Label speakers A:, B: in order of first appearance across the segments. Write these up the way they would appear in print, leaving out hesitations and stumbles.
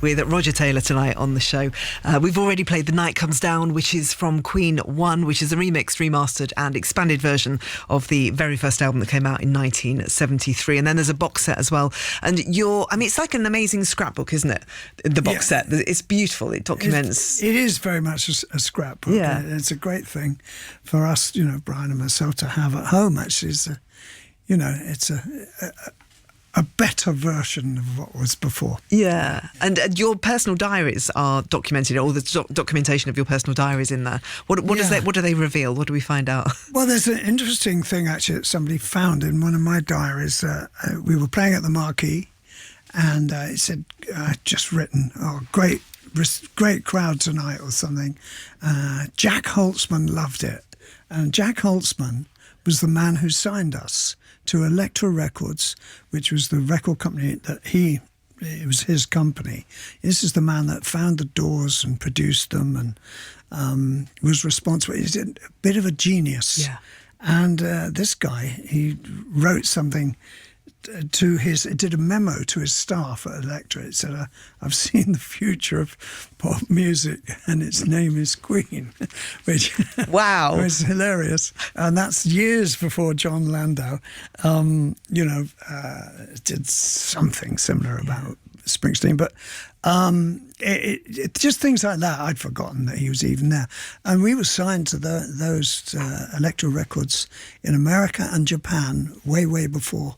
A: with Roger Taylor tonight on the show. We've already played The Night Comes Down, which is from Queen 1, which is a remixed, remastered and expanded version of the very first album that came out in 1973. And then there's a box set as well. And it's like an amazing scrapbook, isn't it? The box set. It's beautiful. It documents...
B: It is very much a scrapbook.
A: Yeah.
B: It's a great thing for us, Brian and myself, to have at home, actually. It's a better version of what was before.
A: Yeah, and your personal diaries are documented, all the documentation of your personal diaries in there. What do they reveal? What do we find out? Well,
B: there's an interesting thing, actually, that somebody found in one of my diaries. We were playing at the Marquee, and it said, I'd just written, great crowd tonight or something. Jack Holtzman loved it. And Jack Holtzman was the man who signed us to Elektra Records, which was the record company that it was his company. This is the man that found the Doors and produced them and was responsible. He's a bit of a genius.
A: Yeah.
B: And this guy, he wrote something it did a memo to his staff at Elektra. It said, I've seen the future of pop music and its name is Queen, which
A: wow,
B: was hilarious. And that's years before John Landau, did something similar about Springsteen. But it just things like that. I'd forgotten that he was even there. And we were signed to those Elektra Records in America and Japan way before.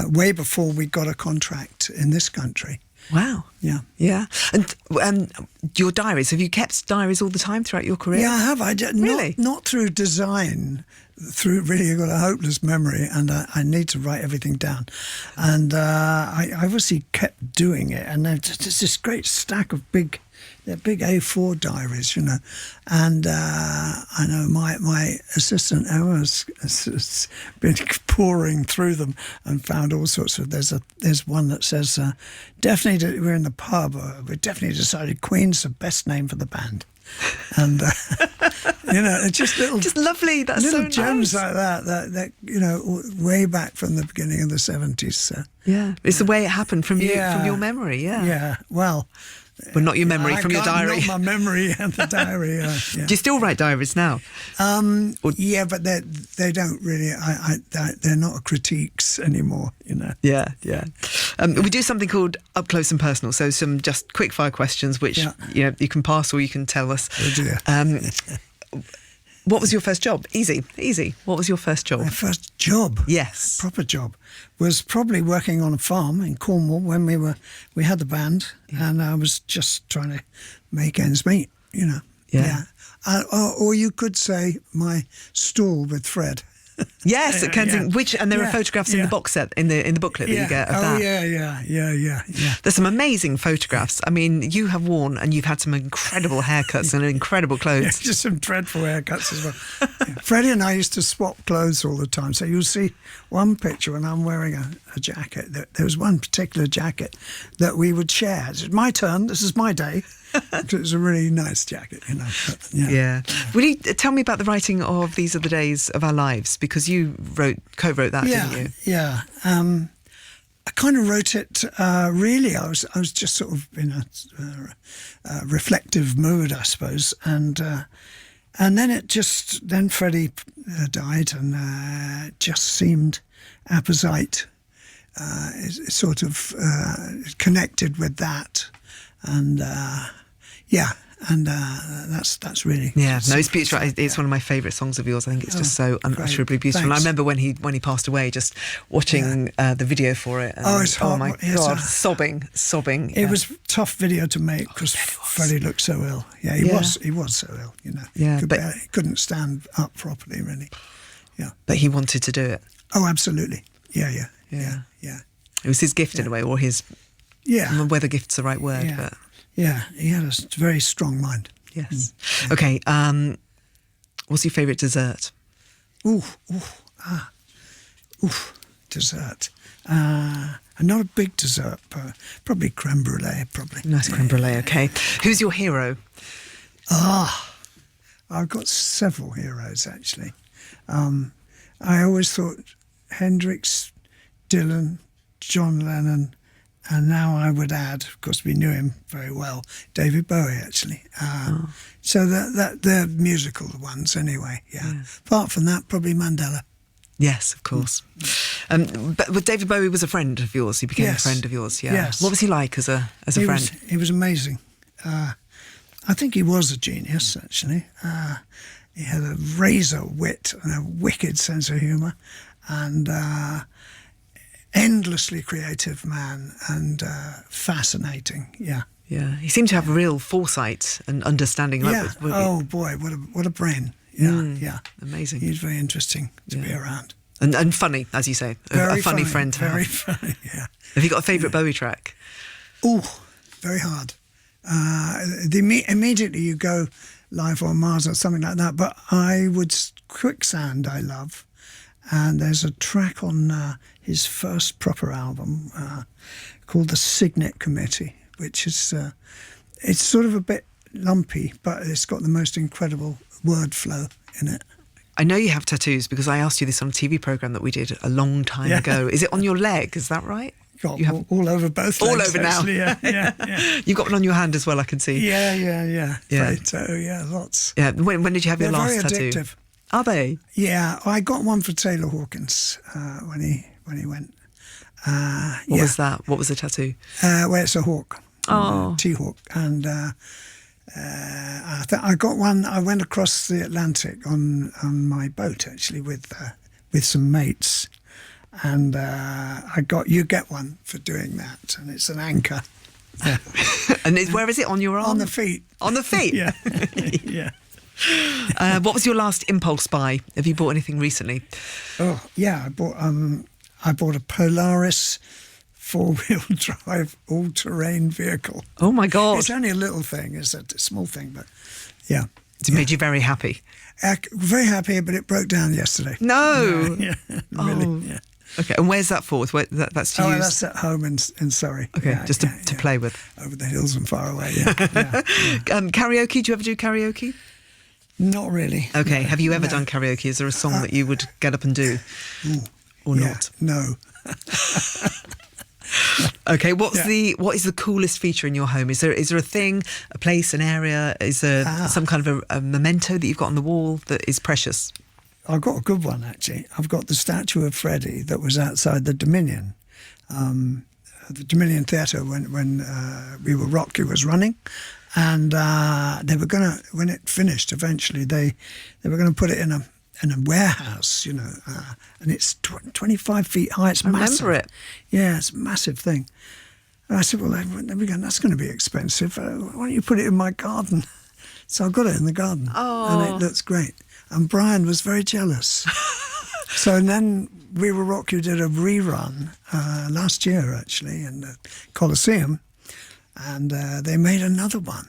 B: Way before we got a contract in this country.
A: Wow.
B: Yeah.
A: Yeah. And your diaries, have you kept diaries all the time throughout your career?
B: Yeah, I have.
A: Really?
B: Not through design. I've got a hopeless memory and I need to write everything down. And I obviously kept doing it. And there's this great stack of big A4 diaries, and I know my assistant Emma's been pouring through them and found all sorts of. There's one that says definitely we're in the pub. We definitely decided Queen's the best name for the band, and it's just
A: lovely. That's
B: little
A: so
B: gems
A: nice.
B: like that way back from the beginning of the 70s. So.
A: Yeah, it's the way it happened from your memory. Yeah.
B: Well.
A: Well, not your memory, from your diary.
B: Not my memory and the diary. Yeah.
A: Do you still write diaries now?
B: Yeah, but they don't really. They're not critiques anymore.
A: Yeah. We do something called Up Close and Personal. So some just quick fire questions, which you can pass or you can tell us.
B: Oh dear.
A: What was your first job? Easy. What was your first job?
B: My first job?
A: Yes.
B: Proper job. Was probably working on a farm in Cornwall when we had the band, and I was just trying to make ends meet,
A: Yeah.
B: Or you could say my stall with Fred.
A: Yes, at Kensington. And there are photographs in the box set in the booklet that you get of that.
B: Yeah.
A: There's some amazing photographs. I mean, you have worn and you've had some incredible haircuts and incredible clothes.
B: Yeah, just some dreadful haircuts as well. Freddie and I used to swap clothes all the time. So you'll see one picture when I'm wearing a jacket. There was one particular jacket that we would share. It's my turn. This is my day. It was a really nice jacket,
A: Yeah. Will you tell me about the writing of These Are the Days of Our Lives? Because you co-wrote that, didn't you?
B: Yeah. I kind of wrote it, really, I was just sort of in a reflective mood, I suppose. And then Freddie died, and it just seemed apposite, sort of connected with that. And that's really
A: it's beautiful. It's one of my favourite songs of yours. I think it's just so unutterably beautiful.
B: Thanks.
A: And I remember when he passed away, just watching the video for it. And,
B: it's hard.
A: Oh my God, sobbing.
B: It was a tough video to make because Freddie looked so ill. Yeah, he was so ill.
A: Yeah,
B: he couldn't stand up properly, really. Yeah,
A: but he wanted to do it.
B: Oh, absolutely. Yeah.
A: It was his gift in a way, or his.
B: Yeah.
A: I don't know whether gift's the right word, but.
B: Yeah, he had a very strong mind.
A: Yes. Okay, what's your favourite dessert?
B: Dessert. I'm not a big dessert, but probably creme brulee,
A: Nice creme brulee, okay. Who's your hero?
B: I've got several heroes, actually. I always thought Hendrix, Dylan, John Lennon, And now I would add, of course, we knew him very well, David Bowie, actually. So that they're musical ones anyway, yeah. Apart from that, probably Mandela.
A: Yes, of course. But David Bowie was a friend of yours. He became a friend of yours, yeah.
B: Yes.
A: What was he like as a friend?
B: He was amazing. I think he was a genius, actually. He had a razor wit and a wicked sense of humour, and endlessly creative man, and fascinating. Yeah.
A: Yeah, he seemed to have real foresight and understanding.
B: Yeah. Oh boy, what a brain. Yeah, yeah.
A: Amazing.
B: He's very interesting to be around.
A: And funny, as you say, a funny friend to
B: very
A: have.
B: funny. Yeah.
A: Have you got a favourite Bowie track?
B: Oh, very hard. Immediately you go Life on Mars or something like that, but Quicksand I love, and there's a track on his first proper album called The Signet Committee, which is it's sort of a bit lumpy, but it's got the most incredible word flow in it.
A: I know you have tattoos because I asked you this on a TV programme that we did a long time ago. Is it on your leg? Is that right?
B: Got
A: you have
B: all over both legs.
A: All over now.
B: Actually, yeah.
A: You've got one on your hand as well, I can see.
B: Yeah. Lots.
A: Yeah. When did you have your last
B: very
A: tattoo?
B: Addictive.
A: Are they?
B: Yeah, I got one for Taylor Hawkins when he went.
A: What was that? What was the tattoo?
B: Well, it's a hawk.
A: Oh.
B: T-hawk. And I got one. I went across the Atlantic on my boat, actually, with some mates. And you get one for doing that, and it's an anchor. Yeah.
A: And where is it? On your arm?
B: On the feet.
A: On the feet?
B: Yeah. Yeah.
A: What was your last impulse buy? Have you bought anything recently?
B: Oh, yeah. I bought a Polaris 4-wheel drive all-terrain vehicle.
A: Oh, my God.
B: It's only a little thing. It's a small thing, but yeah.
A: It made you very happy?
B: Very happy, but it broke down yesterday.
A: No!
B: Yeah, really, yeah.
A: Okay, and where's that for? That's to use?
B: That's at home in Surrey.
A: Okay,
B: yeah,
A: just to play with.
B: Over the hills and far away, yeah.
A: Karaoke, do you ever do karaoke?
B: Not really.
A: Okay, have you ever done karaoke? Is there a song that you would get up and do? Or not?
B: No.
A: Okay, what is the coolest feature in your home? Is there a thing, a place, an area? Is there some kind of a memento that you've got on the wall that is precious?
B: I've got a good one, actually. I've got the statue of Freddie that was outside the Dominion. The Dominion Theatre when We Were Rock was running, and they were going to, when it finished eventually, they were going to put it in a warehouse, and it's 25 feet high. It's massive.
A: I remember it.
B: Yeah, it's a massive thing. And I said, well, that's going to be expensive. Why don't you put it in my garden? So I got it in the garden, and it looks great. And Brian was very jealous. So then We Were Rock You did a rerun last year, actually, in the Coliseum, and they made another one.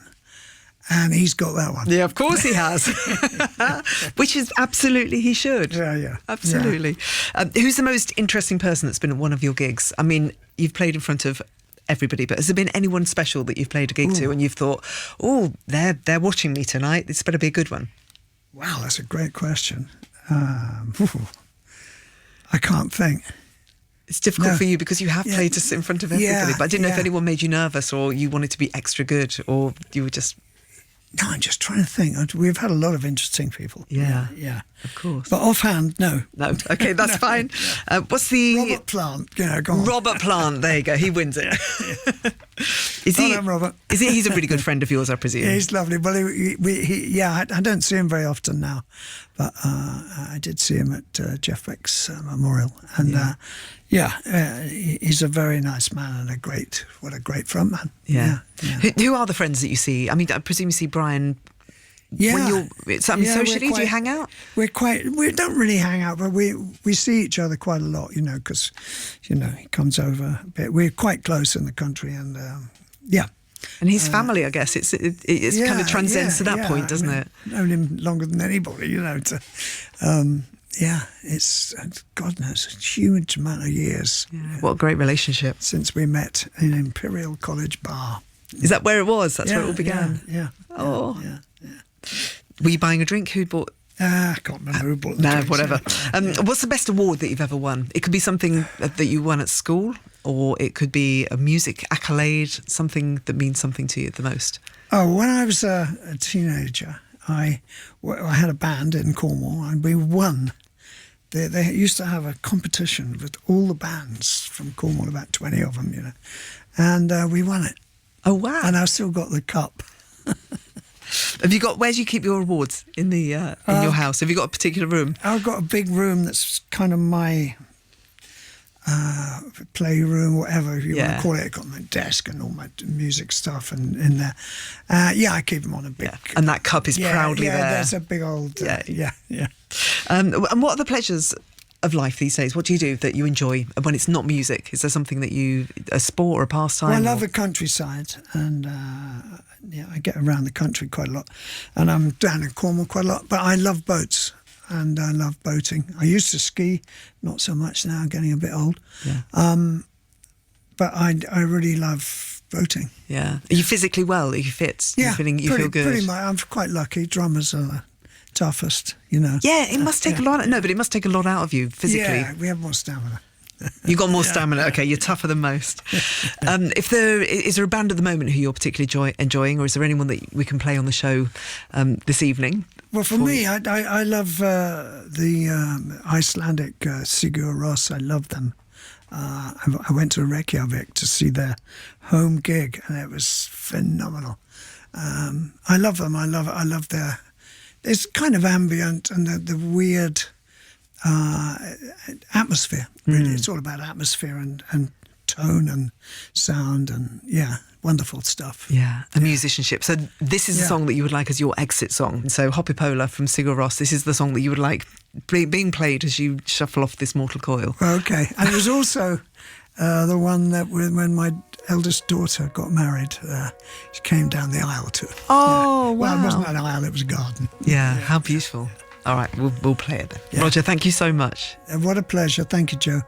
B: And he's got that one.
A: Yeah, of course he has. Which is absolutely he should.
B: Yeah.
A: Absolutely.
B: Yeah.
A: Who's the most interesting person that's been at one of your gigs? I mean, you've played in front of everybody, but has there been anyone special that you've played a gig to and you've thought, oh, they're watching me tonight, this better be a good one?
B: Wow, that's a great question. I can't think.
A: It's difficult for you because you have played to sit in front of everybody, but I didn't know if anyone made you nervous or you wanted to be extra good or you were just...
B: No, I'm just trying to think. We've had a lot of interesting people.
A: Yeah,
B: of
A: course.
B: But offhand, no.
A: No, okay, that's fine.
B: Yeah.
A: What's the...
B: Robert Plant, go on.
A: Robert Plant, there you go, he wins it.
B: Robert.
A: He's a really good friend of yours, I presume?
B: Yeah, he's lovely. Well, I don't see him very often now, but I did see him at Jeff Beck's memorial. And he's a very nice man and what a great frontman.
A: Yeah. Who are the friends that you see? I mean, I presume you see Brian... socially, do you hang out?
B: We don't really hang out, but we see each other quite a lot, because, he comes over a bit. We're quite close in the country, and
A: And his family, I guess, it's kind of transcends to that point, doesn't it?
B: Known him longer than anybody, it's, God knows, a huge amount of years.
A: Yeah, what a great relationship.
B: Since we met in Imperial College Bar.
A: Is that where it was? That's where it all began?
B: Yeah.
A: Oh. Yeah. Were you buying a drink? Who bought?
B: I can't remember who bought the drinks.
A: Whatever. What's the best award that you've ever won? It could be something that you won at school or it could be a music accolade, something that means something to you the most.
B: Oh, when I was a teenager, I had a band in Cornwall, and we won. They used to have a competition with all the bands from Cornwall, about 20 of them, and we won it.
A: Oh, wow.
B: And I've still got the cup.
A: Have you got? Where do you keep your awards in the in your house? Have you got a particular room?
B: I've got a big room that's kind of my playroom, whatever you want to call it. I've got my desk and all my music stuff and in there. I keep them on a big.
A: Yeah. And that cup is proudly there.
B: Yeah, there's a big old. Yeah.
A: And what are the pleasures of life these days? What do you do that you enjoy when it's not music? Is there something that a sport or a pastime?
B: Well, I love the countryside, and I get around the country quite a lot, and I'm down in Cornwall quite a lot. But I love boats, and I love boating. I used to ski, not so much now, getting a bit old.
A: Yeah.
B: But I really love boating.
A: Yeah. Are you physically well? Are you fit?
B: Yeah,
A: you feel good?
B: Pretty much. I'm quite lucky. Drummers are the toughest,
A: Yeah, it must take a lot. No, but it must take a lot out of you physically.
B: Yeah, we have more stamina.
A: You've got more stamina. Okay, you're tougher than most. Is there a band at the moment who you're particularly enjoying, or is there anyone that we can play on the show this evening?
B: Well, for me, I love the Icelandic Sigur Rós. I love them. I went to Reykjavik to see their home gig, and it was phenomenal. I love them. I love their. It's kind of ambient and the weird atmosphere. Really, it's all about atmosphere and tone and sound and wonderful stuff.
A: Yeah, and musicianship. So this is a song that you would like as your exit song. So Hopipola from Sigur Rós. This is the song that you would like being played as you shuffle off this mortal coil.
B: Okay, and it was also the one that when my eldest daughter got married, she came down the aisle to it.
A: Oh, wow.
B: Well, it wasn't an aisle, it was a garden.
A: Yeah, how beautiful. All right, we'll play it then. Yeah. Roger, thank you so much.
B: What a pleasure. Thank you, Joe.